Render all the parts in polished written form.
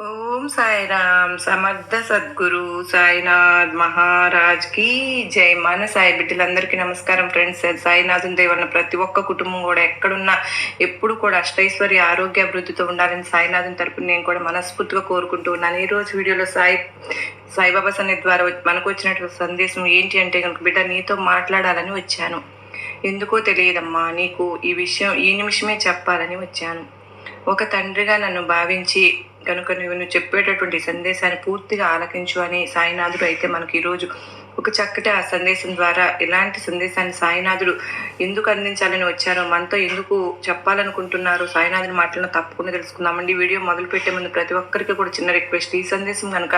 ఓం సాయిరామ్ సమర్థ సద్గురు సాయినాథ్ మహారాజ్ కి జై. మన సాయి బిడ్డలందరికీ నమస్కారం ఫ్రెండ్స్. సాయినాథుని దేవన్న ప్రతి ఒక్క కుటుంబం కూడా ఎక్కడున్నా ఎప్పుడు కూడా అష్టైశ్వర్య ఆరోగ్య అభివృద్ధితో ఉండాలని సాయినాథుని తరపున నేను కూడా మనస్ఫూర్తిగా కోరుకుంటూ ఉన్నాను. ఈ రోజు వీడియోలో సాయిబాబా సన్నిధి ద్వారా మనకు వచ్చినటువంటి సందేశం ఏంటి అంటే కనుక, బిడ్డ నీతో మాట్లాడాలని వచ్చాను. ఎందుకో తెలియదమ్మా, నీకు ఈ విషయం ఈ నిమిషమే చెప్పాలని వచ్చాను. ఒక తండ్రిగా నన్ను భావించి కనుక నువ్వు చెప్పేటటువంటి సందేశాన్ని పూర్తిగా ఆలకించు అని సాయినాథుడు అయితే మనకి ఈరోజు ఒక చక్కటి ఆ సందేశం ద్వారా ఇలాంటి సందేశాన్ని సాయినాథుడు ఎందుకు అందించాలని వచ్చారో, మనతో ఎందుకు చెప్పాలనుకుంటున్నారు సాయినాథుని మాటలను తప్పకుండా తెలుసుకుందామండి. వీడియో మొదలు పెట్టే ముందు ప్రతి ఒక్కరికి కూడా చిన్న రిక్వెస్ట్, ఈ సందేశం కనుక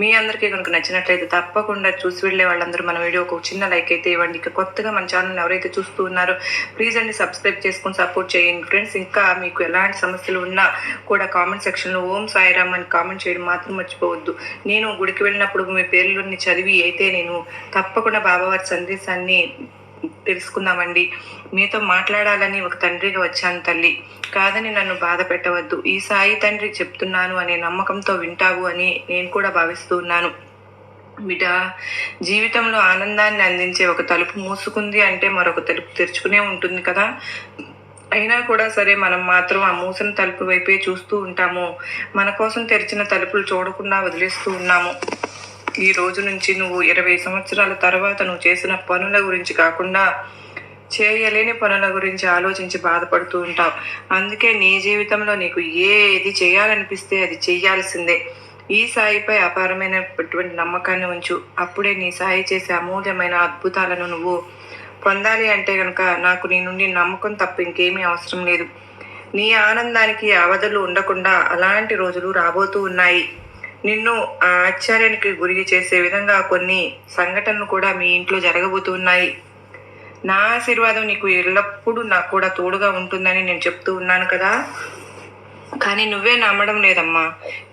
మీ అందరికీ కనుక నచ్చినట్లయితే తప్పకుండా చూసి వెళ్ళే వాళ్ళందరూ మన వీడియో ఒక చిన్న లైక్ అయితే ఇవ్వండి. ఇక కొత్తగా మన ఛానల్ ఎవరైతే చూస్తూ ఉన్నారో ప్లీజ్ అండి సబ్స్క్రైబ్ చేసుకుని సపోర్ట్ చేయండి ఫ్రెండ్స్. ఇంకా మీకు ఎలాంటి సమస్యలు ఉన్నా కూడా కామెంట్ సెక్షన్లో ఓం సాయిరామ్ అని కామెంట్ చేయడం మాత్రం మర్చిపోవద్దు. నేను గుడికి వెళ్ళినప్పుడు మీ పేర్లని చదివి అయితే నేను తప్పకుండా బాబావారి సందేశాన్ని తెలుసుకుందామండి. మీతో మాట్లాడాలని ఒక తండ్రిగా వచ్చాను తల్లి, కాదని నన్ను బాధ పెట్టవద్దు. ఈ సాయి తండ్రి చెప్తున్నాను అనే నమ్మకంతో వింటావు అని నేను కూడా భావిస్తూ ఉన్నాను. బిడ్డ, జీవితంలో ఆనందాన్ని అందించే ఒక తలుపు మూసుకుంది అంటే మరొక తలుపు తెరుచుకునే ఉంటుంది కదా. అయినా కూడా సరే మనం మాత్రం ఆ మూసిన తలుపు వైపే చూస్తూ ఉంటాము. మన కోసం తెరిచిన తలుపులు చూడకుండా వదిలేస్తూ ఉన్నాము. ఈ రోజు నుంచి నువ్వు 20 సంవత్సరాల తర్వాత నువ్వు చేసిన పనుల గురించి కాకుండా చేయలేని పనుల గురించి ఆలోచించి బాధపడుతూ ఉంటావు. అందుకే నీ జీవితంలో నీకు ఏది చేయాలనిపిస్తే అది చెయ్యాల్సిందే. ఈ సాయిపై అపారమైనటువంటి నమ్మకాన్ని ఉంచు. అప్పుడే నీ సాయి చేసే అమూల్యమైన అద్భుతాలను నువ్వు పొందాలి. అంటే కనుక నాకు నీ నుండి నమ్మకం తప్ప ఇంకేమీ అవసరం లేదు. నీ ఆనందానికి అవధులు ఉండకుండా అలాంటి రోజులు రాబోతూ ఉన్నాయి. నిన్ను ఆ ఆశ్చర్యానికి గురి చేసే విధంగా కొన్ని సంఘటనలు కూడా మీ ఇంట్లో జరగబోతూ ఉన్నాయి. నా ఆశీర్వాదం నీకు ఎల్లప్పుడూ నాకు కూడా తోడుగా ఉంటుందని నేను చెప్తూ ఉన్నాను కదా, కానీ నువ్వే నమ్మడం లేదమ్మా.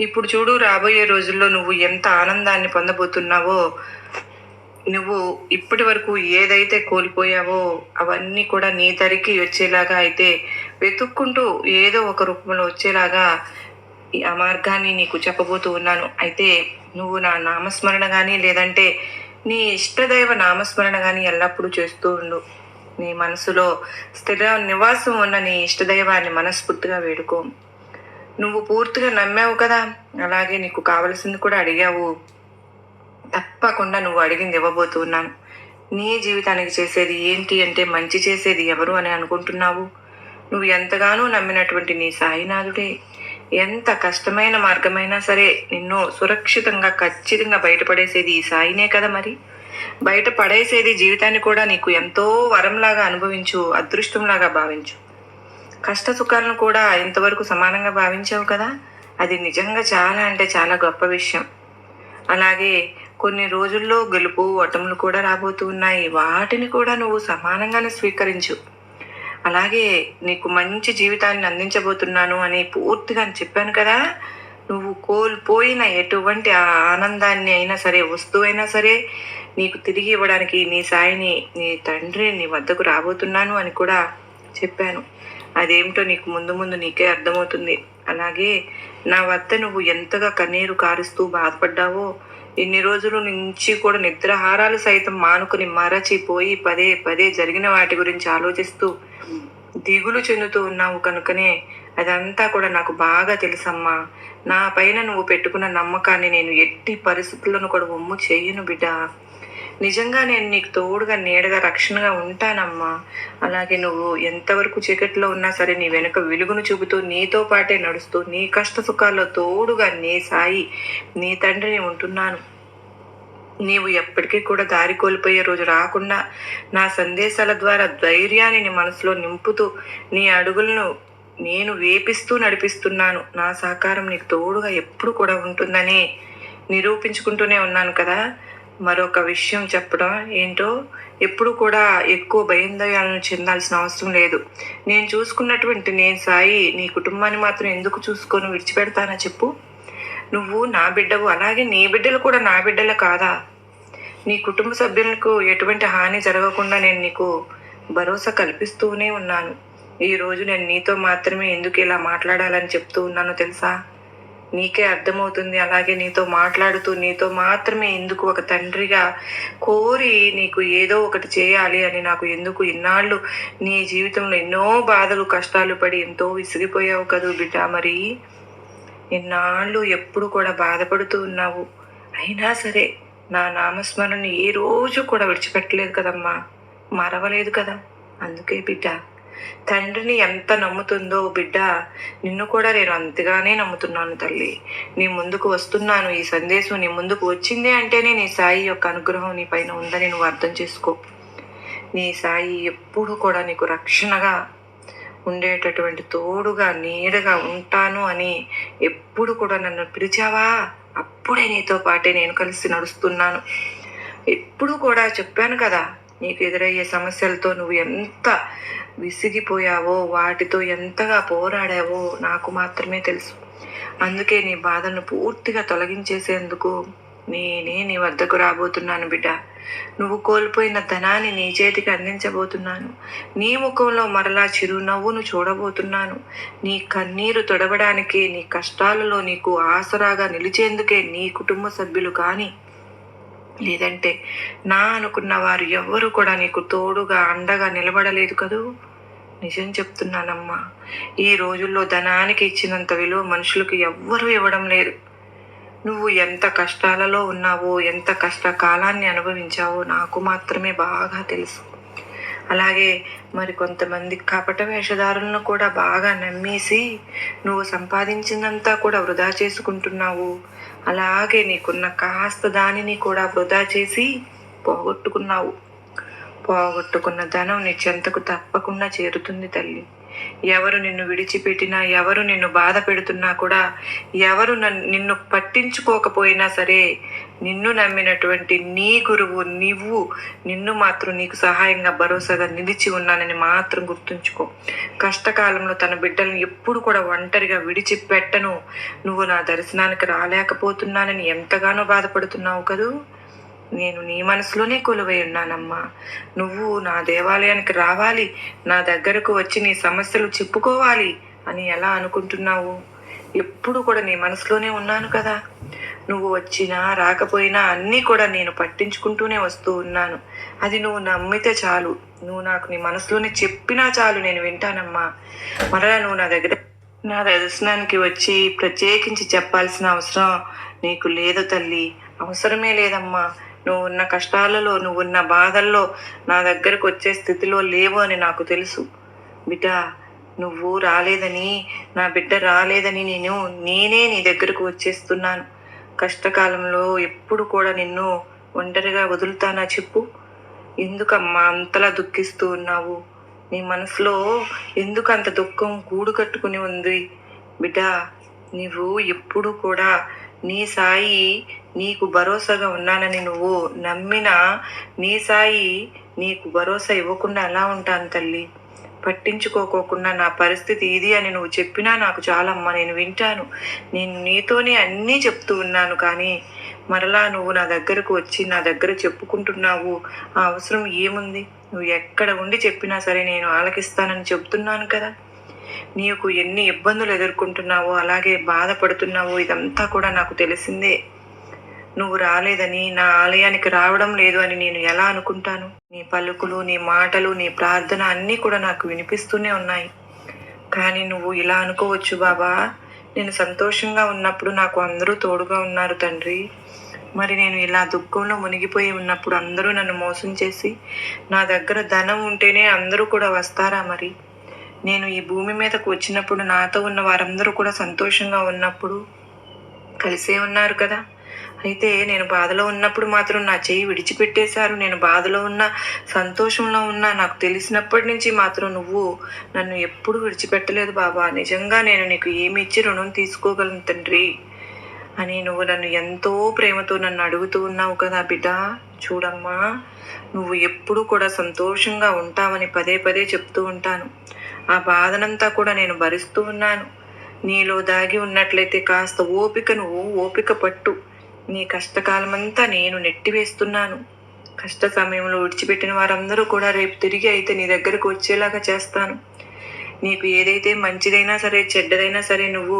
ఇప్పుడు చూడు, రాబోయే రోజుల్లో నువ్వు ఎంత ఆనందాన్ని పొందబోతున్నావో. నువ్వు ఇప్పటి వరకు ఏదైతే కోల్పోయావో అవన్నీ కూడా నీ దరికి వచ్చేలాగా అయితే వెతుక్కుంటూ ఏదో ఒక రూపంలో వచ్చేలాగా ఆ మార్గాన్ని నీకు చెప్పబోతూ ఉన్నాను. అయితే నువ్వు నా నామస్మరణ కానీ లేదంటే నీ ఇష్టదైవ నామస్మరణ కానీ ఎల్లప్పుడూ చేస్తూ ఉండు. నీ మనసులో స్థిర నివాసం ఉన్న నీ ఇష్టదైవాన్ని మనస్ఫూర్తిగా వేడుకో. నువ్వు పూర్తిగా నమ్మావు కదా, అలాగే నీకు కావలసింది కూడా అడిగావు. తప్పకుండా నువ్వు అడిగింది ఇవ్వబోతున్నాను. నీ జీవితానికి చేసేది ఏంటి అంటే మంచి చేసేది ఎవరు అని అనుకుంటున్నావు? నువ్వు ఎంతగానో నమ్మినటువంటి నీ సాయినాథుడే. ఎంత కష్టమైన మార్గమైనా సరే నిన్ను సురక్షితంగా ఖచ్చితంగా బయటపడేసేది ఈ సాయినే కదా. మరి బయట పడేసేది జీవితాన్ని కూడా నీకు ఎంతో వరంలాగా అనుభవించు, అదృష్టంలాగా భావించు. కష్ట సుఖాలను కూడా ఇంతవరకు సమానంగా భావించావు కదా, అది నిజంగా చాలా అంటే చాలా గొప్ప విషయం. అలాగే కొన్ని రోజుల్లో గెలుపు ఓటములు కూడా రాబోతూ ఉన్నాయి. వాటిని కూడా నువ్వు సమానంగానే స్వీకరించు. అలాగే నీకు మంచి జీవితాన్ని అందించబోతున్నాను అని పూర్తిగా చెప్పాను కదా. నువ్వు కోల్పోయిన ఎటువంటి ఆ ఆనందాన్ని అయినా సరే, వస్తువైనా సరే నీకు తిరిగి ఇవ్వడానికి నీ సాయిని, నీ తండ్రి నీ వద్దకు రాబోతున్నాను అని కూడా చెప్పాను. అదేమిటో నీకు ముందు ముందు నీకే అర్థమవుతుంది. అలాగే నా వద్ద నువ్వు ఎంతగా కన్నీరు కారుస్తూ బాధపడ్డావో, ఇన్ని రోజుల నుంచి కూడా నిద్రాహారాలు సైతం మానుకుని మరచిపోయి పదే పదే జరిగిన వాటి గురించి ఆలోచిస్తూ దిగులు చెందుతూ ఉన్నావు. కనుకనే అదంతా కూడా నాకు బాగా తెలుసమ్మా. నా పైన నువ్వు పెట్టుకున్న నమ్మకాన్ని నేను ఎట్టి పరిస్థితులను కూడా ఒమ్ము చేయను బిడ్డ. నిజంగా నేను నీకు తోడుగా నీడగా రక్షణగా ఉంటానమ్మా. అలాగే నువ్వు ఎంతవరకు చీకట్లో ఉన్నా సరే నీ వెనుక వెలుగును చూపుతూ నీతో పాటే నడుస్తూ నీ కష్ట సుఖాల్లో తోడుగా నీ సాయి, నీ తండ్రిని ఉంటున్నాను. నీవు ఎప్పటికీ కూడా దారి కోల్పోయే రోజు రాకుండా నా సందేశాల ద్వారా ధైర్యాన్ని నీ మనసులో నింపుతూ నీ అడుగులను నేను వేపిస్తూ నడిపిస్తున్నాను. నా సహకారం నీకు తోడుగా ఎప్పుడు కూడా ఉంటుందని నిరూపించుకుంటూనే ఉన్నాను కదా. మరొక విషయం చెప్పడం ఏంటో, ఎప్పుడు కూడా ఎక్కువ భయందయాలను చెందాల్సిన అవసరం లేదు. నేను చూసుకున్నటువంటి నేను సాయి నీ కుటుంబాన్ని మాత్రం ఎందుకు చూసుకొని విడిచిపెడతానా చెప్పు? నువ్వు నా బిడ్డవు, అలాగే నీ బిడ్డలు కూడా నా బిడ్డలు కాదా? నీ కుటుంబ సభ్యులకు ఎటువంటి హాని జరగకుండా నేను నీకు భరోసా కల్పిస్తూనే ఉన్నాను. ఈరోజు నేను నీతో మాత్రమే ఎందుకు ఇలా మాట్లాడాలని చెప్తూ ఉన్నానో తెలుసా? నీకే అర్థమవుతుంది. అలాగే నీతో మాట్లాడుతూ నీతో మాత్రమే ఎందుకు ఒక తండ్రిగా కోరి నీకు ఏదో ఒకటి చేయాలి అని నాకు ఎందుకు ఇన్నాళ్ళు నీ జీవితంలో ఎన్నో బాధలు కష్టాలు పడి ఎంతో విసిగిపోయావు కదూ బిడ్డ. మరి ఇన్నాళ్ళు ఎప్పుడు కూడా బాధపడుతూ ఉన్నావు. అయినా సరే నా నామస్మరణ ఏ రోజు కూడా విడిచిపెట్టలేదు కదమ్మా, మరవలేదు కదా. అందుకే బిడ్డ, తండ్రిని ఎంత నమ్ముతుందో బిడ్డ, నిన్ను కూడా నేను అంతగానే నమ్ముతున్నాను తల్లి. నీ ముందుకు వస్తున్నాను. ఈ సందేశం నీ ముందుకు వచ్చింది అంటేనే నీ సాయి యొక్క అనుగ్రహం నీ పైన ఉందని నువ్వు అర్థం చేసుకో. నీ సాయి ఎప్పుడు కూడా నీకు రక్షణగా ఉండేటటువంటి తోడుగా నీడగా ఉంటాను అని ఎప్పుడు కూడా నన్ను పిలిచావా, అప్పుడే నీతో పాటే నేను కలిసి నడుస్తున్నాను. ఎప్పుడు కూడా చెప్పాను కదా, నీకు ఎదురయ్యే సమస్యలతో నువ్వు ఎంత విసిగిపోయావో, వాటితో ఎంతగా పోరాడావో నాకు మాత్రమే తెలుసు. అందుకే నీ బాధను పూర్తిగా తొలగించేసేందుకు నేనే నీ వద్దకు రాబోతున్నాను బిడ్డ. నువ్వు కోల్పోయిన ధనాన్ని నీ చేతికి అందించబోతున్నాను. నీ ముఖంలో మరలా చిరునవ్వును చూడబోతున్నాను. నీ కన్నీరు తొడవడానికి, నీ కష్టాలలో నీకు ఆసరాగా నిలిచేందుకే నీ కుటుంబ సభ్యులు కానీ, లేదంటే నా అనుకున్న వారు ఎవ్వరూ కూడా నీకు తోడుగా అండగా నిలబడలేదు కదూ. నిజం చెప్తున్నానమ్మా, ఈ రోజుల్లో ధనానికి ఇచ్చినంత విలువ మనుషులకు ఎవ్వరూ ఇవ్వడం లేదు. నువ్వు ఎంత కష్టాలలో ఉన్నావో, ఎంత కష్టకాలాన్ని అనుభవించావో నాకు మాత్రమే బాగా తెలుసు. అలాగే మరి కొంతమంది కపట వేషధారులను కూడా బాగా నమ్మేసి నువ్వు సంపాదించిందంతా కూడా వృధా చేసుకుంటున్నావు. అలాగే నీకున్న కాస్త దానిని కూడా వృధా చేసి పోగొట్టుకున్నావు. పోగొట్టుకున్న ధనం నీ చెంతకు తప్పకుండా చేరుతుంది తల్లి. ఎవరు నిన్ను విడిచిపెట్టినా, ఎవరు నిన్ను బాధ పెడుతున్నా కూడా, ఎవరు నిన్ను పట్టించుకోకపోయినా సరే, నిన్ను నమ్మినటువంటి నీ గురువు నువ్వు, నిన్ను మాత్రం నీకు సహాయంగా భరోసాగా నిలిచి ఉన్నానని మాత్రం గుర్తుంచుకో. కష్టకాలంలో తన బిడ్డలను ఎప్పుడు కూడా ఒంటరిగా విడిచిపెట్టను, నువ్వు నా దర్శనానికి రాలేకపోతున్నానని ఎంతగానో బాధపడుతున్నావు కదూ. నేను నీ మనసులోనే కొలువై ఉన్నానమ్మా. నువ్వు నా దేవాలయానికి రావాలి, నా దగ్గరకు వచ్చి నీ సమస్యలు చెప్పుకోవాలి అని ఎలా అనుకుంటున్నావు? ఎప్పుడు కూడా నీ మనసులోనే ఉన్నాను కదా. నువ్వు వచ్చినా రాకపోయినా అన్నీ కూడా నేను పట్టించుకుంటూనే వస్తూ ఉన్నాను. అది నువ్వు నమ్మితే చాలు. నువ్వు నాకు నీ మనసులోనే చెప్పినా చాలు, నేను వింటానమ్మా. మరలా నువ్వు నా దర్శనానికి వచ్చి ప్రత్యేకించి చెప్పాల్సిన అవసరం నీకు లేదు తల్లి. అవసరమే లేదమ్మా. నువ్వు ఉన్న కష్టాలలో, నువ్వున్న బాధల్లో నా దగ్గరకు వచ్చే స్థితిలో లేవు అని నాకు తెలుసు బిడ్డ. నువ్వు రాలేదని, నా బిడ్డ రాలేదని నేనే నీ దగ్గరకు వచ్చేస్తున్నాను. కష్టకాలంలో ఎప్పుడు కూడా నిన్ను ఒంటరిగా వదులుతానా చెప్పు? ఎందుకమ్మా అంతలా దుఃఖిస్తూ ఉన్నావు? నీ మనసులో ఎందుకు అంత దుఃఖం గూడు కట్టుకుని ఉంది బిడ్డ? నువ్వు ఎప్పుడు కూడా నీ సాయి నీకు భరోసాగా ఉన్నానని నువ్వు నమ్మిన నీ సాయి నీకు భరోసా ఇవ్వకుండా ఎలా ఉంటాను తల్లి? పట్టించుకోకుండా నా పరిస్థితి ఇది అని నువ్వు చెప్పినా నాకు చాలమ్మా, నేను వింటాను. నేను నీతోనే అన్నీ చెప్తూ ఉన్నాను, కానీ మరలా నువ్వు నా దగ్గరకు వచ్చి నా దగ్గర చెప్పుకుంటున్నావు. ఆ అవసరం ఏముంది? నువ్వు ఎక్కడ ఉండి చెప్పినా సరే నేను ఆలకిస్తానని చెప్తున్నాను కదా. నీకు ఎన్ని ఇబ్బందులు ఎదుర్కొంటున్నావో, అలాగే బాధపడుతున్నావో ఇదంతా కూడా నాకు తెలిసిందే. నువ్వు రాలేదని, నా ఆలయానికి రావడం లేదు అని నేను ఎలా అనుకుంటాను? నీ పలుకులు, నీ మాటలు, నీ ప్రార్థన అన్నీ కూడా నాకు వినిపిస్తూనే ఉన్నాయి. కానీ నువ్వు ఇలా అనుకోవచ్చు, బాబా నేను సంతోషంగా ఉన్నప్పుడు నాకు అందరూ తోడుగా ఉన్నారు తండ్రి. మరి నేను ఇలా దుఃఖంలో మునిగిపోయి ఉన్నప్పుడు అందరూ నన్ను మోసం చేసి, నా దగ్గర ధనం ఉంటేనే అందరూ కూడా వస్తారా? మరి నేను ఈ భూమి మీదకు వచ్చినప్పుడు నాతో ఉన్న వారందరూ కూడా సంతోషంగా ఉన్నప్పుడు కలిసే ఉన్నారు కదా. అయితే నేను బాధలో ఉన్నప్పుడు మాత్రం నా చెయ్యి విడిచిపెట్టేశారు. నేను బాధలో ఉన్నా, సంతోషంలో ఉన్నా, నాకు తెలిసినప్పటి నుంచి మాత్రం నువ్వు నన్ను ఎప్పుడు విడిచిపెట్టలేదు బాబా. నిజంగా నేను నీకు ఏమి ఇచ్చి రుణం తీసుకోగలను తండ్రి అని నువ్వు నన్ను ఎంతో ప్రేమతో నన్ను అడుగుతూ ఉన్నావు కదా బిడ్డ. చూడమ్మా, నువ్వు ఎప్పుడు కూడా సంతోషంగా ఉంటావని పదే పదే చెప్తూ ఉంటాను. ఆ బాధనంతా కూడా నేను భరిస్తూ ఉన్నాను. నీలో దాగి ఉన్నట్లయితే కాస్త ఓపిక పట్టు. నీ కష్టకాలమంతా నేను నెట్టివేస్తున్నాను. కష్ట సమయంలో విడిచిపెట్టిన వారందరూ కూడా రేపు తిరిగి అయితే నీ దగ్గరకు వచ్చేలాగా చేస్తాను. నీకు ఏదైతే మంచిదైనా సరే, చెడ్డదైనా సరే నువ్వు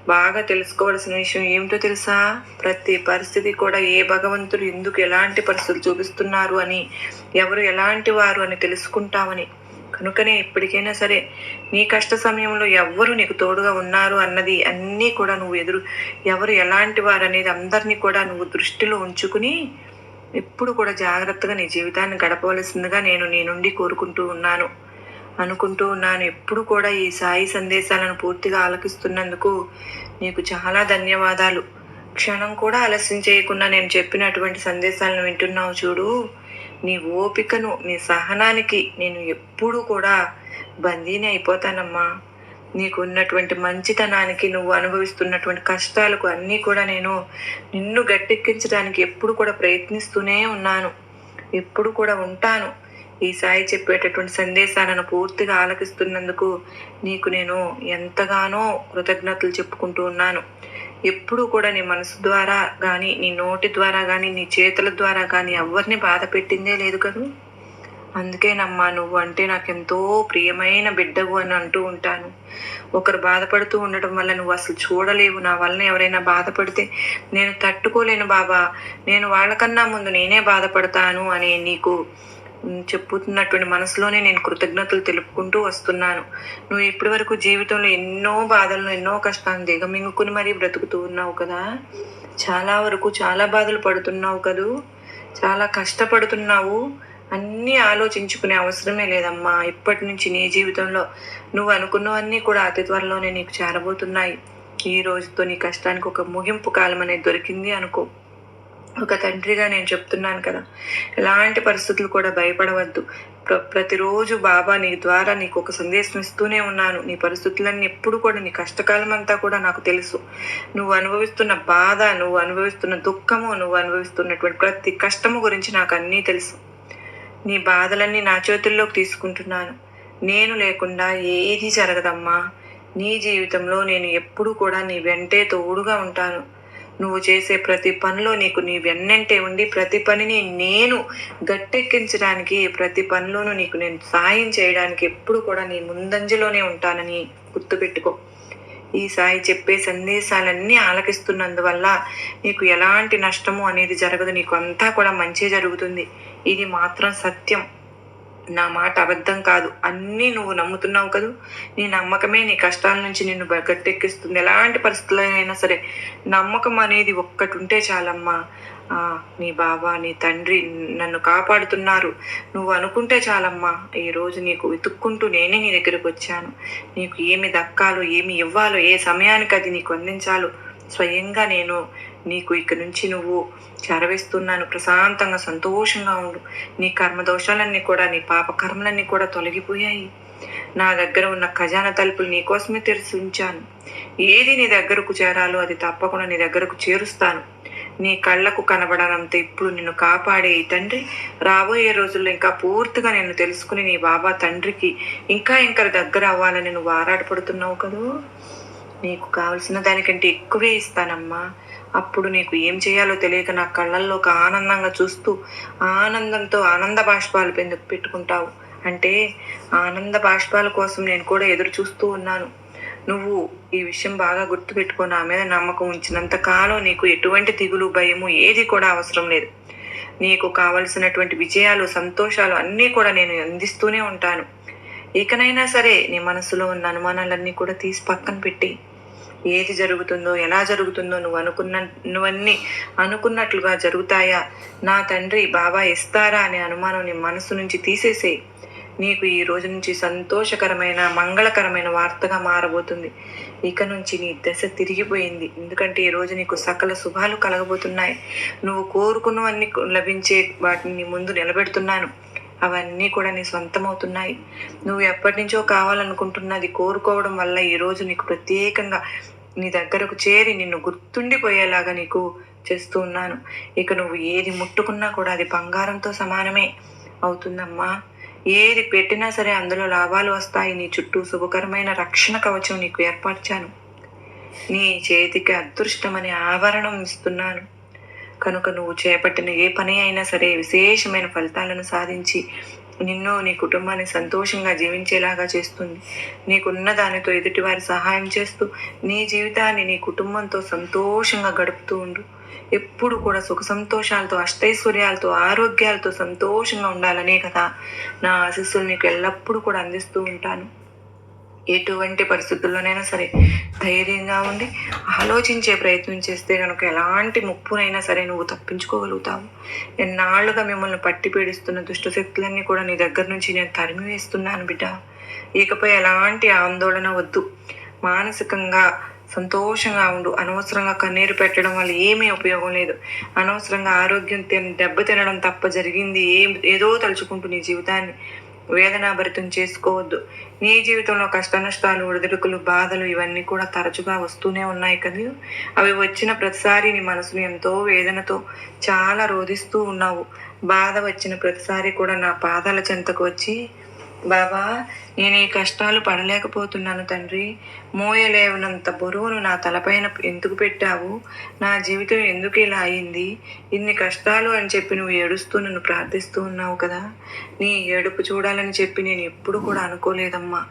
బాగా తెలుసుకోవాల్సిన విషయం ఏమిటో తెలుసా? ప్రతి పరిస్థితి కూడా ఏ భగవంతుడు ఎందుకు ఎలాంటి పరిస్థితులు చూపిస్తున్నారు అని, ఎవరు ఎలాంటి వారు అని తెలుసుకుంటామని. కనుకనే ఇప్పటికైనా సరే నీ కష్ట సమయంలో ఎవ్వరు నీకు తోడుగా ఉన్నారు అన్నది అన్నీ కూడా నువ్వు ఎవరు ఎలాంటి వారు అనేది అందరినీ కూడా నువ్వు దృష్టిలో ఉంచుకుని ఎప్పుడు కూడా జాగ్రత్తగా నీ జీవితాన్ని గడపవలసిందిగా నేను నీ నుండి అనుకుంటూ ఉన్నాను. ఎప్పుడు కూడా ఈ సాయి సందేశాలను పూర్తిగా ఆలకిస్తున్నందుకు నీకు చాలా ధన్యవాదాలు. క్షణం కూడా ఆలస్యం చేయకుండా నేను చెప్పినటువంటి సందేశాలను వింటున్నావు చూడు. నీ ఓపికను, నీ సహనానికి నేను ఎప్పుడూ కూడా బందీని అయిపోతానమ్మా. నీకు ఉన్నటువంటి మంచితనానికి, నువ్వు అనుభవిస్తున్నటువంటి కష్టాలకు అన్నీ కూడా నేను నిన్ను గట్టెక్కించడానికి ఎప్పుడు కూడా ప్రయత్నిస్తూనే ఉన్నాను. ఎప్పుడు కూడా ఉంటాను. ఈ సాయి చెప్పేటటువంటి సందేశాలను పూర్తిగా ఆలకిస్తున్నందుకు నీకు నేను ఎంతగానో కృతజ్ఞతలు చెప్పుకుంటూ ఉన్నాను. ఎప్పుడూ కూడా నీ మనసు ద్వారా కానీ, నీ నోటి ద్వారా కానీ, నీ చేతుల ద్వారా కానీ ఎవరిని బాధ పెట్టిందే లేదు కదూ. అందుకేనమ్మా నువ్వు అంటే నాకెంతో ప్రియమైన బిడ్డవు అని అంటూ ఉంటాను. ఒకరు బాధపడుతూ ఉండటం వల్ల నువ్వు అసలు చూడలేవు. నా వలన ఎవరైనా బాధపడితే నేను తట్టుకోలేను బాబా, నేను వాళ్ళకన్నా ముందు నేనే బాధపడతాను అని నీకు చెప్పుతున్నటువంటి మనసులోనే నేను కృతజ్ఞతలు తెలుపుకుంటూ వస్తున్నాను. నువ్వు ఇప్పటి వరకు జీవితంలో ఎన్నో బాధలను, ఎన్నో కష్టాలను దిగమింగుకుని మరీ బ్రతుకుతూ ఉన్నావు కదా. చాలా వరకు చాలా బాధలు పడుతున్నావు కదూ, చాలా కష్టపడుతున్నావు. అన్నీ ఆలోచించుకునే అవసరమే లేదమ్మా. ఇప్పటి నుంచి నీ జీవితంలో నువ్వు అనుకున్నవన్నీ కూడా అతి త్వరలోనే నీకు చేరబోతున్నాయి. ఈ రోజుతో నీ కష్టానికి ఒక ముగింపు కాలం అనేది దొరికింది అనుకో. ఒక తండ్రిగా నేను చెప్తున్నాను కదా, ఎలాంటి పరిస్థితులు కూడా భయపడవద్దు. ప్రతిరోజు బాబా నీ ద్వారా నీకు ఒక సందేశం ఇస్తూనే ఉన్నాను. నీ పరిస్థితులన్నీ ఎప్పుడు కూడా, నీ కష్టకాలం అంతా కూడా నాకు తెలుసు. నువ్వు అనుభవిస్తున్న బాధ, నువ్వు అనుభవిస్తున్న దుఃఖము, నువ్వు అనుభవిస్తున్నటువంటి ప్రతి కష్టము గురించి నాకు అన్నీ తెలుసు. నీ బాధలన్నీ నా చేతుల్లోకి తీసుకుంటున్నాను. నేను లేకుండా ఏది జరగదమ్మా. నీ జీవితంలో నేను ఎప్పుడు కూడా నీ వెంటే తోడుగా ఉంటాను. నువ్వు చేసే ప్రతి పనిలో నీకు నీ వెన్నంటే ఉండి ప్రతి పనిని నేను గట్టెక్కించడానికి, ప్రతి పనిలోనూ నీకు నేను సాయం చేయడానికి ఎప్పుడు కూడా నీ ముందంజలోనే ఉంటానని గుర్తుపెట్టుకో. ఈ సాయి చెప్పే సందేశాలన్నీ ఆలకిస్తున్నందువల్ల నీకు ఎలాంటి నష్టము అనేది జరగదు. నీకు అంతా కూడా మంచి జరుగుతుంది. ఇది మాత్రం సత్యం. నా మాట అబద్ధం కాదు. అన్నీ నువ్వు నమ్ముతున్నావు కదూ. నీ నమ్మకమే నీ కష్టాల నుంచి నిన్ను గట్టెక్కిస్తుంది. ఎలాంటి పరిస్థితులైనా సరే నమ్మకం అనేది ఒక్కటి ఉంటే చాలమ్మా. నీ బాబా, నీ తండ్రి నన్ను కాపాడుతున్నారు నువ్వు అనుకుంటే చాలమ్మా. ఈరోజు నీకు వెతుక్కుంటూ నేనే నీ దగ్గరకు వచ్చాను. నీకు ఏమి దక్కాలో, ఏమి ఇవ్వాలో, ఏ సమయానికి అది నీకు అందించాలో స్వయంగా నేను నీకు ఇక నుంచి నువ్వు చేరవేస్తున్నాను. ప్రశాంతంగా సంతోషంగా ఉండు. నీ కర్మదోషాలన్నీ కూడా, నీ పాప కర్మలన్నీ కూడా తొలగిపోయాయి. నా దగ్గర ఉన్న ఖజానా తలుపులు నీకోసమే తెరిచి ఉంచాను. ఏది నీ దగ్గరకు చేరాలో అది తప్పకుండా నీ దగ్గరకు చేరుస్తాను. నీ కళ్ళకు కనబడనంత ఇప్పుడు నిన్ను కాపాడే ఈ తండ్రి రాబోయే రోజుల్లో ఇంకా పూర్తిగా నేను తెలుసుకుని నీ బాబా తండ్రికి ఇంకా దగ్గర అవ్వాలని నువ్వు ఆరాటపడుతున్నావు కదూ. నీకు కావలసిన దానికంటే ఎక్కువే ఇస్తానమ్మా. అప్పుడు నీకు ఏం చేయాలో తెలియక నా కళ్ళల్లో ఒక ఆనందంగా చూస్తూ ఆనందంతో ఆనంద బాష్పాలు పెట్టుకుంటావు. అంటే ఆనంద బాష్పాల కోసం నేను కూడా ఎదురు చూస్తూ ఉన్నాను. నువ్వు ఈ విషయం బాగా గుర్తుపెట్టుకో. నా మీద నమ్మకం ఉంచినంత కాలం నీకు ఎటువంటి దిగులు, భయము ఏది కూడా అవసరం లేదు. నీకు కావలసినటువంటి విజయాలు, సంతోషాలు అన్నీ కూడా నేను అందిస్తూనే ఉంటాను. ఇకనైనా సరే నీ మనసులో ఉన్న అనుమానాలన్నీ కూడా తీసి పక్కన పెట్టి, ఏది జరుగుతుందో, ఎలా జరుగుతుందో, నువ్వన్నీ అనుకున్నట్లుగా జరుగుతాయా, నా తండ్రి బాబా ఇస్తారా అనే అనుమానం నీ మనసు నుంచి తీసేసేయి. నీకు ఈ రోజు నుంచి సంతోషకరమైన, మంగళకరమైన వార్తగా మారబోతుంది. ఇక నుంచి నీ దశ తిరిగిపోయింది. ఎందుకంటే ఈ రోజు నీకు సకల శుభాలు కలగబోతున్నాయి. నువ్వు కోరుకున్నవన్నీ లభించే వాటిని ముందు నిలబెడుతున్నాను. అవన్నీ కూడా నీ సొంతమవుతున్నాయి. నువ్వు ఎప్పటి నుంచో కావాలనుకుంటున్నది కోరుకోవడం వల్ల ఈరోజు నీకు ప్రత్యేకంగా నీ దగ్గరకు చేరి నిన్ను గుర్తుండిపోయేలాగా నీకు చేస్తూ ఉన్నాను. ఇక నువ్వు ఏది ముట్టుకున్నా కూడా అది బంగారంతో సమానమే అవుతుందమ్మా. ఏది పెట్టినా సరే అందులో లాభాలు వస్తాయి. నీ చుట్టూ శుభకరమైన రక్షణ కవచం నీకు ఏర్పరిచాను. నీ చేతికి అదృష్టమనే ఆభరణం ఇస్తున్నాను. కనుక నువ్వు చేపట్టిన ఏ పని అయినా సరే విశేషమైన ఫలితాలను సాధించి నిన్ను నీ కుటుంబాన్ని సంతోషంగా జీవించేలాగా చేస్తుంది. నీకున్న దానితో ఎదుటివారి సహాయం చేస్తూ నీ జీవితాన్ని నీ కుటుంబంతో సంతోషంగా గడుపుతూ ఉండు. ఎప్పుడు కూడా సుఖ సంతోషాలతో, అష్టైశ్వర్యాలతో, ఆరోగ్యాలతో సంతోషంగా ఉండాలనే కదా నా ఆశీస్సులు నీకు ఎల్లప్పుడూ కూడా అందిస్తూ ఉంటాను. ఎటువంటి పరిస్థితుల్లోనైనా సరే ధైర్యంగా ఉండి ఆలోచించే ప్రయత్నం చేస్తే కనుక ఎలాంటి ముప్పునైనా సరే నువ్వు తప్పించుకోగలుగుతావు. ఎన్నాళ్ళుగా మిమ్మల్ని పట్టి పీడిస్తున్న దుష్టశక్తులన్నీ కూడా నీ దగ్గర నుంచి నేను తరిమి వేస్తున్నాను బిడ్డ. ఇకపై ఎలాంటి ఆందోళన వద్దు. మానసికంగా సంతోషంగా ఉండు. అనవసరంగా కన్నీరు పెట్టడం వల్ల ఏమీ ఉపయోగం లేదు. అనవసరంగా ఆరోగ్యం దెబ్బ తినడం తప్ప జరిగింది ఏదో తలుచుకుంటూ నీ జీవితాన్ని వేదనాభరితం చేసుకోవద్దు. నీ జీవితంలో కష్ట నష్టాలు, ఒడిదుడుకులు, బాధలు ఇవన్నీ కూడా తరచుగా వస్తూనే ఉన్నాయి కదా. అవి వచ్చిన ప్రతిసారి నీ మనసును ఎంతో వేదనతో చాలా రోధిస్తూ ఉన్నావు. బాధ వచ్చిన ప్రతిసారి కూడా నా పాదాల చెంతకు వచ్చి, బాబా నేను ఈ కష్టాలు పడలేకపోతున్నాను తండ్రి, మోయలేవనంత బరువును నా తలపైన ఎందుకు పెట్టావు, నా జీవితం ఎందుకు ఇలా అయింది, ఇన్ని కష్టాలు అని చెప్పి నువ్వు ఏడుస్తూ నన్ను ప్రార్థిస్తూ ఉన్నావు కదా. నీ ఏడుపు చూడాలని చెప్పి నేను ఎప్పుడు కూడా అనుకోలేదమ్మా.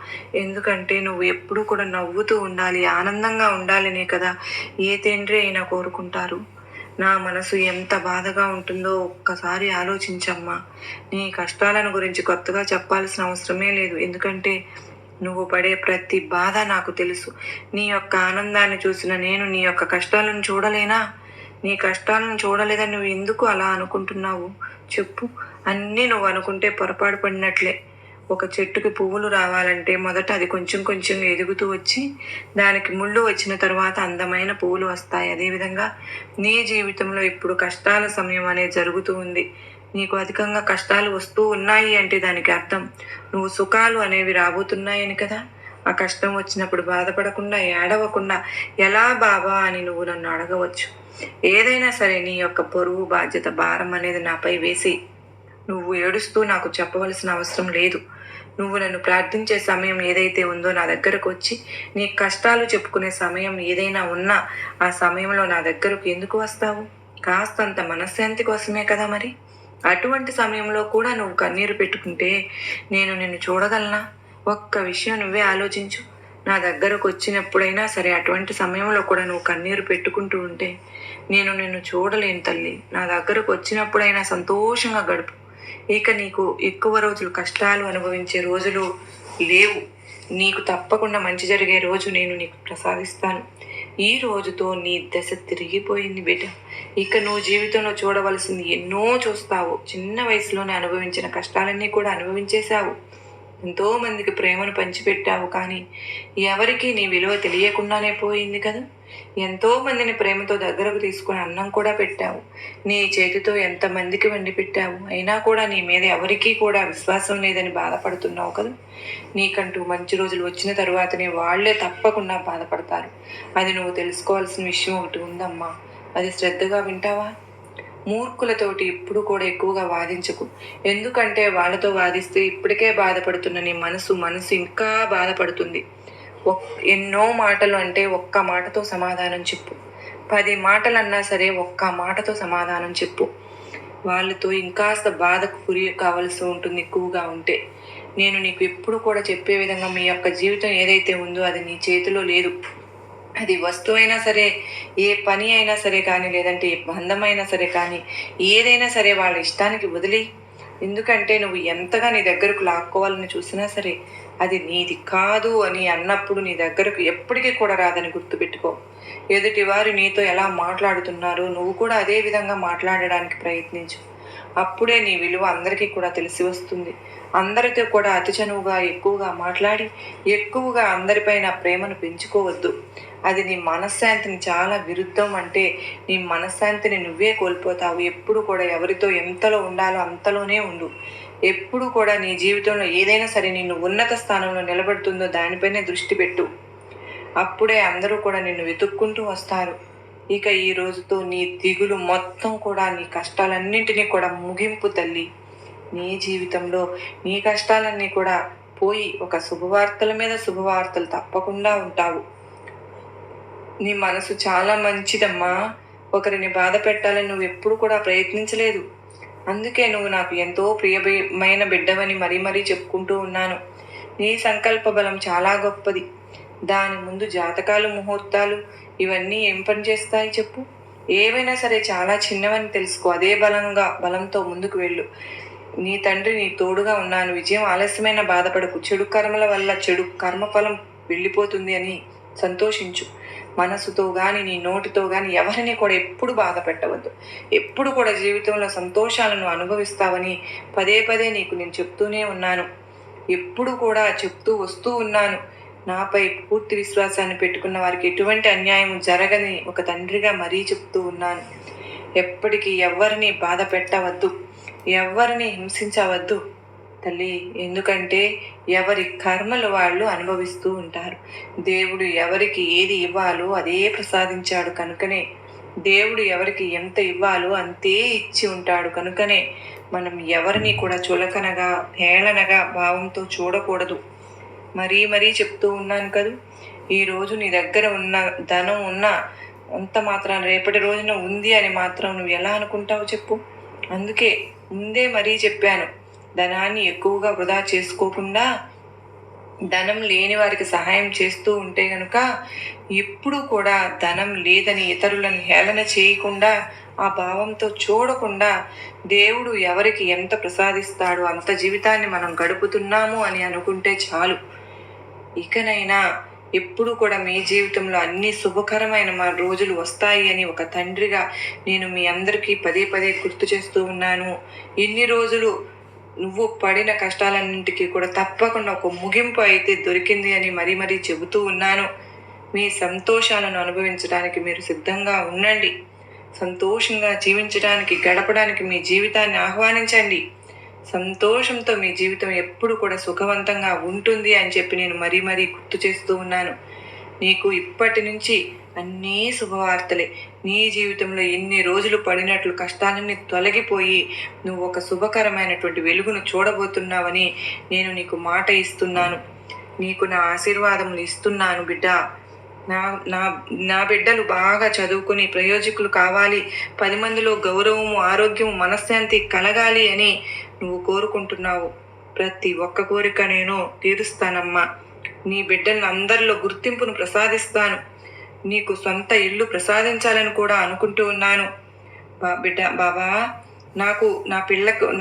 ఎందుకంటే నువ్వు ఎప్పుడు కూడా నవ్వుతూ ఉండాలి, ఆనందంగా ఉండాలనే కదా ఏ తండ్రి అయినా కోరుకుంటారు. నా మనసు ఎంత బాధగా ఉంటుందో ఒక్కసారి ఆలోచించమ్మా. నీ కష్టాలను గురించి కొత్తగా చెప్పాల్సిన అవసరమే లేదు. ఎందుకంటే నువ్వు పడే ప్రతి బాధ నాకు తెలుసు. నీ యొక్క ఆనందాన్ని చూసిన నేను నీ యొక్క కష్టాలను చూడలేనా? నీ కష్టాలను చూడలేదని నువ్వు ఎందుకు అలా అనుకుంటున్నావు చెప్పు. అన్నీ నువ్వు అనుకుంటే పొరపాటు పడినట్లే. ఒక చెట్టుకి పువ్వులు రావాలంటే మొదట అది కొంచెం కొంచెం ఎదుగుతూ వచ్చి దానికి ముళ్ళు వచ్చిన తర్వాత అందమైన పువ్వులు వస్తాయి. అదేవిధంగా నీ జీవితంలో ఇప్పుడు కష్టాల సమయం అనేది జరుగుతూ ఉంది. నీకు అధికంగా కష్టాలు వస్తూ ఉన్నాయి అంటే దానికి అర్థం నువ్వు సుఖాలు అనేవి రాబోతున్నాయని కదా. ఆ కష్టం వచ్చినప్పుడు బాధపడకుండా, ఏడవకుండా ఎలా బాబా అని నువ్వు నన్ను అడగవచ్చు. ఏదైనా సరే నీ యొక్క బరువు, బాధ్యత, భారం అనేది నాపై వేసి నువ్వు ఏడుస్తూ నాకు చెప్పవలసిన అవసరం లేదు. నువ్వు నన్ను ప్రార్థించే సమయం ఏదైతే ఉందో నా దగ్గరకు వచ్చి నీ కష్టాలు చెప్పుకునే సమయం ఏదైనా ఉన్నా ఆ సమయంలో నా దగ్గరకు ఎందుకు వస్తావు? కాస్తంత మనశ్శాంతి కోసమే కదా మరి. అటువంటి సమయంలో కూడా నువ్వు కన్నీరు పెట్టుకుంటే నేను నిన్ను చూడగలనా? ఒక్క విషయం నువ్వే ఆలోచించు. నా దగ్గరకు వచ్చినప్పుడైనా సరే అటువంటి సమయంలో కూడా నువ్వు కన్నీరు పెట్టుకుంటూ ఉంటే నేను నిన్ను చూడలేను తల్లి. నా దగ్గరకు వచ్చినప్పుడైనా సంతోషంగా గడుపు. ఇక నీకు ఎక్కువ రోజులు కష్టాలు అనుభవించే రోజులు లేవు. నీకు తప్పకుండా మంచి జరిగే రోజు నేను నీకు ప్రసాదిస్తాను. ఈ రోజుతో నీ దశ తిరిగిపోయింది బిడ్డ. ఇక నువ్వు జీవితంలో చూడవలసింది ఎన్నో చూస్తావు. చిన్న వయసులోనే అనుభవించిన కష్టాలన్నీ కూడా అనుభవించేశావు. ఎంతో మందికి ప్రేమను పంచిపెట్టావు, కానీ ఎవరికి నీ విలువ తెలియకుండానే పోయింది కదా. ఎంతో మందిని ప్రేమతో దగ్గరకు తీసుకుని అన్నం కూడా పెట్టావు. నీ చేతితో ఎంతమందికి వండి పెట్టావు. అయినా కూడా నీ మీద ఎవరికీ కూడా విశ్వాసం లేదని బాధపడుతున్నావు కదా. నీకంటూ మంచి రోజులు వచ్చిన తరువాతనే వాళ్లే తప్పకుండా బాధపడతారు. అది నువ్వు తెలుసుకోవాల్సిన విషయం ఒకటి ఉందమ్మా. అది శ్రద్ధగా వింటావా? మూర్ఖులతోటి ఎప్పుడు కూడా ఎక్కువగా వాదించకు. ఎందుకంటే వాళ్ళతో వాదిస్తే ఇప్పటికే బాధపడుతున్న నీ మనసు ఇంకా బాధపడుతుంది. ఎన్నో మాటలు అంటే ఒక్క మాటతో సమాధానం చెప్పు. 10 మాటలు అన్నా సరే ఒక్క మాటతో సమాధానం చెప్పు. వాళ్ళతో ఇంకాస్త బాధకు గురి కావాల్సి ఉంటుంది ఎక్కువగా ఉంటే. నేను నీకు ఎప్పుడు కూడా చెప్పే విధంగా మీ యొక్క జీవితం ఏదైతే ఉందో అది నీ చేతిలో లేదు. అది వస్తువైనా సరే, ఏ పని అయినా సరే కానీ, లేదంటే ఏ బంధమైనా సరే కానీ, ఏదైనా సరే వాళ్ళ ఇష్టానికి వదిలి. ఎందుకంటే నువ్వు ఎంతగా నీ దగ్గరకు లాక్కోవాలని చూసినా సరే అది నీది కాదు అని అన్నప్పుడు నీ దగ్గరకు ఎప్పటికీ కూడా రాదని గుర్తుపెట్టుకో. ఎదుటివారు నీతో ఎలా మాట్లాడుతున్నారో నువ్వు కూడా అదే విధంగా మాట్లాడడానికి ప్రయత్నించు. అప్పుడే నీ విలువ అందరికీ కూడా తెలిసి వస్తుంది. అందరితో కూడా అతి చనువుగా ఎక్కువగా మాట్లాడి ఎక్కువగా అందరిపైన ప్రేమను పెంచుకోవద్దు. అది నీ మనశ్శాంతిని చాలా విరుద్ధం. అంటే నీ మనశ్శాంతిని నువ్వే కోల్పోతావు. ఎప్పుడు కూడా ఎవరితో ఎంతలో ఉండాలో అంతలోనే ఉండు. ఎప్పుడు కూడా నీ జీవితంలో ఏదైనా సరే నిన్ను ఉన్నత స్థానంలో నిలబెడుతుందో దానిపైనే దృష్టి పెట్టు. అప్పుడే అందరూ కూడా నిన్ను వెతుక్కుంటూ వస్తారు. ఇక ఈ రోజుతో నీ దిగులు మొత్తం కూడా, నీ కష్టాలన్నింటినీ కూడా ముగింపు తల్లి. నీ జీవితంలో నీ కష్టాలన్నీ కూడా పోయి ఒక శుభవార్తల మీద శుభవార్తలు తప్పకుండా ఉంటావు. నీ మనసు చాలా మంచిదమ్మా. ఒకరిని బాధ పెట్టాలని నువ్వు ఎప్పుడు కూడా ప్రయత్నించలేదు. అందుకే నువ్వు నాకు ఎంతో ప్రియమైన బిడ్డవని మరీ మరీ చెప్పుకుంటూ ఉన్నాను. నీ సంకల్ప బలం చాలా గొప్పది. దాని ముందు జాతకాలు, ముహూర్తాలు ఇవన్నీ ఏం పని చేస్తాయి చెప్పు? ఏవైనా సరే చాలా చిన్నవని తెలుసుకో. అదే బలంతో ముందుకు వెళ్ళు. నీ తండ్రి నీ తోడుగా ఉన్నాను. విజయం ఆలస్యమైన బాధపడకు. చెడు కర్మల వల్ల చెడు కర్మఫలం వెళ్ళిపోతుంది అని సంతోషించు. మనసుతో కానీ నీ నోటితో కానీ ఎవరిని కూడా ఎప్పుడు బాధ పెట్టవద్దు. ఎప్పుడు కూడా జీవితంలో సంతోషాలను అనుభవిస్తావని పదే పదే నీకు నేను చెప్తూనే ఉన్నాను. ఎప్పుడు కూడా చెప్తూ వస్తూ ఉన్నాను. నాపై పూర్తి విశ్వాసాన్ని పెట్టుకున్న వారికి ఎటువంటి అన్యాయం జరగని ఒక తండ్రిగా మరీ చెప్తూ ఉన్నాను. ఎప్పటికీ ఎవరిని బాధ పెట్టవద్దు, ఎవరిని హింసించవద్దు తల్లి. ఎందుకంటే ఎవరి కర్మలు వాళ్ళు అనుభవిస్తూ ఉంటారు. దేవుడు ఎవరికి ఏది ఇవ్వాలో అదే ప్రసాదించాడు కనుకనే, దేవుడు ఎవరికి ఎంత ఇవ్వాలో అంతే ఇచ్చి ఉంటాడు కనుకనే మనం ఎవరిని కూడా చులకనగా హేళనగా భావంతో చూడకూడదు. మరీ మరీ చెప్తూ ఉన్నాను కదూ. ఈరోజు నీ దగ్గర ఉన్న ధనం ఉన్న అంత మాత్రం రేపటి రోజున ఉంది అని మాత్రం నువ్వు ఎలా అనుకుంటావు చెప్పు? అందుకే ముందే మరీ చెప్పాను, ధనాన్ని ఎక్కువగా వృధా చేసుకోకుండా ధనం లేని వారికి సహాయం చేస్తూ ఉంటే గనుక ఎప్పుడు కూడా ధనం లేదని ఇతరులను హేళన చేయకుండా ఆ భావంతో చూడకుండా దేవుడు ఎవరికి ఎంత ప్రసాదిస్తాడో అంత జీవితాన్ని మనం గడుపుతున్నాము అని అనుకుంటే చాలు. ఇకనైనా ఎప్పుడు కూడా మీ జీవితంలో అన్ని శుభకరమైన మా రోజులు వస్తాయి అని ఒక తండ్రిగా నేను మీ అందరికీ పదే పదే గుర్తు చేస్తూ ఉన్నాను. ఎన్ని రోజులు నువ్వు పడిన కష్టాలన్నింటికీ కూడా తప్పకుండా ఒక ముగింపు అయితే దొరికింది అని మరీ మరీ చెబుతూ ఉన్నాను. మీ సంతోషాలను అనుభవించడానికి మీరు సిద్ధంగా ఉండండి. సంతోషంగా జీవించడానికి, గడపడానికి మీ జీవితాన్ని ఆహ్వానించండి. సంతోషంతో మీ జీవితం ఎప్పుడు కూడా సుఖవంతంగా ఉంటుంది అని చెప్పి నేను మరీ మరీ గుర్తు చేస్తూ ఉన్నాను. నీకు ఇప్పటి నుంచి అన్నీ శుభవార్తలే. నీ జీవితంలో ఎన్ని రోజులు పడినట్లు కష్టాలన్నీ తొలగిపోయి నువ్వు ఒక శుభకరమైనటువంటి వెలుగును చూడబోతున్నావని నేను నీకు మాట ఇస్తున్నాను. నీకు నా ఆశీర్వాదములు ఇస్తున్నాను బిడ్డ. నా నా నా బిడ్డలు బాగా చదువుకుని ప్రయోజకులు కావాలి, 10 మందిలో గౌరవము, ఆరోగ్యము, మనశ్శాంతి కలగాలి అని నువ్వు కోరుకుంటున్నావు. ప్రతి ఒక్క కోరిక నేను తీరుస్తానమ్మా. నీ బిడ్డలను అందరిలో గుర్తింపును ప్రసాదిస్తాను. నీకు సొంత ఇల్లు ప్రసాదించాలని కూడా అనుకుంటూ ఉన్నాను. బాబా, నాకు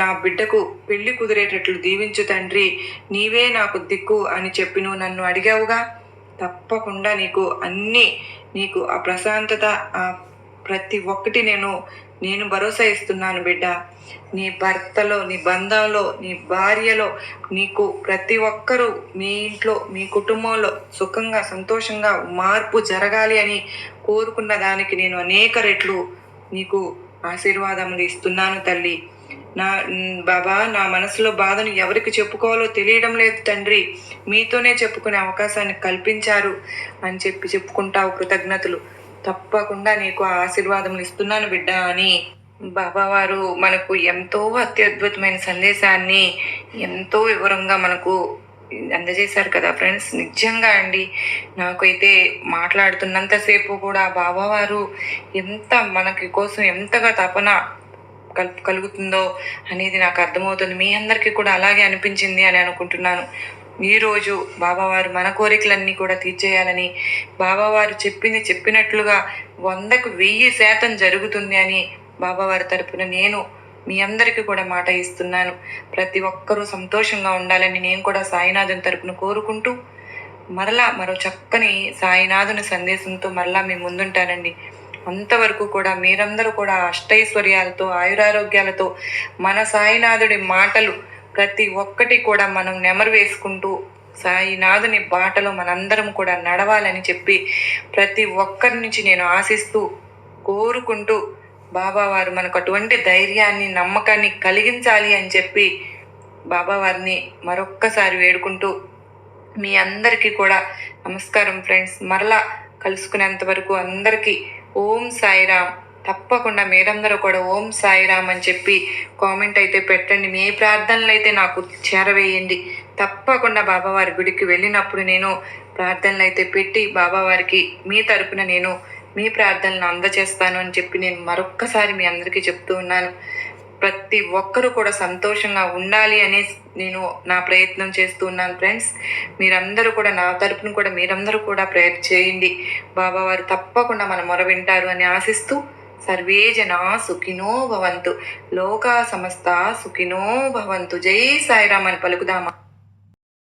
నా బిడ్డకు పెళ్లి కుదిరేటట్లు దీవించు తండ్రి, నీవే నాకు దిక్కు అని చెప్పి నువ్వు నన్ను అడిగావుగా. తప్పకుండా నీకు ఆ ప్రశాంతత, ఆ ప్రతి ఒక్కటి నేను భరోసా ఇస్తున్నాను బిడ్డ. నీ భర్తలో, నీ బంధంలో, నీ భార్యలో, నీకు ప్రతి ఒక్కరూ మీ ఇంట్లో, మీ కుటుంబంలో సుఖంగా సంతోషంగా మార్పు జరగాలి అని కోరుకున్న దానికి నేను అనేక రెట్లు నీకు ఆశీర్వాదములు ఇస్తున్నాను తల్లి. బాబా, నా మనసులో బాధను ఎవరికి చెప్పుకోవాలో తెలియడం లేదు తండ్రి. మీతోనే చెప్పుకునే అవకాశాన్ని కల్పించారు అని చెప్పుకుంటావు కృతజ్ఞతలు. తప్పకుండా నీకు ఆశీర్వాదములు ఇస్తున్నాను బిడ్డ అని బాబావారు మనకు ఎంతో అత్యద్భుతమైన సందేశాన్ని ఎంతో వివరంగా మనకు అందజేశారు కదా ఫ్రెండ్స్. నిజంగా అండి, నాకైతే మాట్లాడుతున్నంతసేపు కూడా బాబావారు ఎంత మనకి కోసం ఎంతగా తపన కలుగుతుందో అనేది నాకు అర్థమవుతుంది. మీ అందరికీ కూడా అలాగే అనిపించింది అని అనుకుంటున్నాను. ఈరోజు బాబావారు మన కోరికలన్నీ కూడా తీర్చేయాలని, బాబావారు చెప్పినట్లుగా 100కు 1000% జరుగుతుంది అని బాబావారి తరపున నేను మీ అందరికీ కూడా మాట ఇస్తున్నాను. ప్రతి ఒక్కరూ సంతోషంగా ఉండాలని నేను కూడా సాయినాథుని తరపున కోరుకుంటూ మరో చక్కని సాయినాథుని సందేశంతో మరలా మీ ముందుంటానండి. అంతవరకు కూడా మీరందరూ కూడా అష్టైశ్వర్యాలతో, ఆయురారోగ్యాలతో మన సాయినాథుడి మాటలు ప్రతి ఒక్కటి కూడా మనం నెమరు వేసుకుంటూ సాయినాథుని బాటలో మనందరం కూడా నడవాలని చెప్పి ప్రతి ఒక్కరి నుంచి నేను ఆశిస్తూ కోరుకుంటూ బాబావారు మనకు అటువంటి ధైర్యాన్ని, నమ్మకాన్ని కలిగించాలి అని చెప్పి బాబావారిని మరొక్కసారి వేడుకుంటూ మీ అందరికీ కూడా నమస్కారం ఫ్రెండ్స్. మరలా కలుసుకునేంత వరకు అందరికీ ఓం సాయిరామ్. తప్పకుండా మీరందరూ కూడా ఓం సాయిరామ్ అని చెప్పి కామెంట్ అయితే పెట్టండి. మీ ప్రార్థనలు అయితే నాకు చేరవేయండి. తప్పకుండా బాబావారి గుడికి వెళ్ళినప్పుడు నేను ప్రార్థనలు అయితే పెట్టి బాబావారికి మీ తరపున నేను మీ ప్రార్థనలను అందజేస్తాను అని చెప్పి నేను మరొక్కసారి మీ అందరికీ చెప్తూ ఉన్నాను. ప్రతి ఒక్కరూ కూడా సంతోషంగా ఉండాలి అనే నేను నా ప్రయత్నం చేస్తున్నాను ఫ్రెండ్స్. మీరందరూ కూడా నా తరపున కూడా మీరందరూ కూడా ప్రేయర్ చేయండి. బాబావారు తప్పకుండా మన మొర వింటారు అని ఆశిస్తూ సర్వే జనా సుఖినో భవంతు, లోకా సమస్త సుఖినో భవంతు. జై సాయిరామ్ అని పలుకుదామా.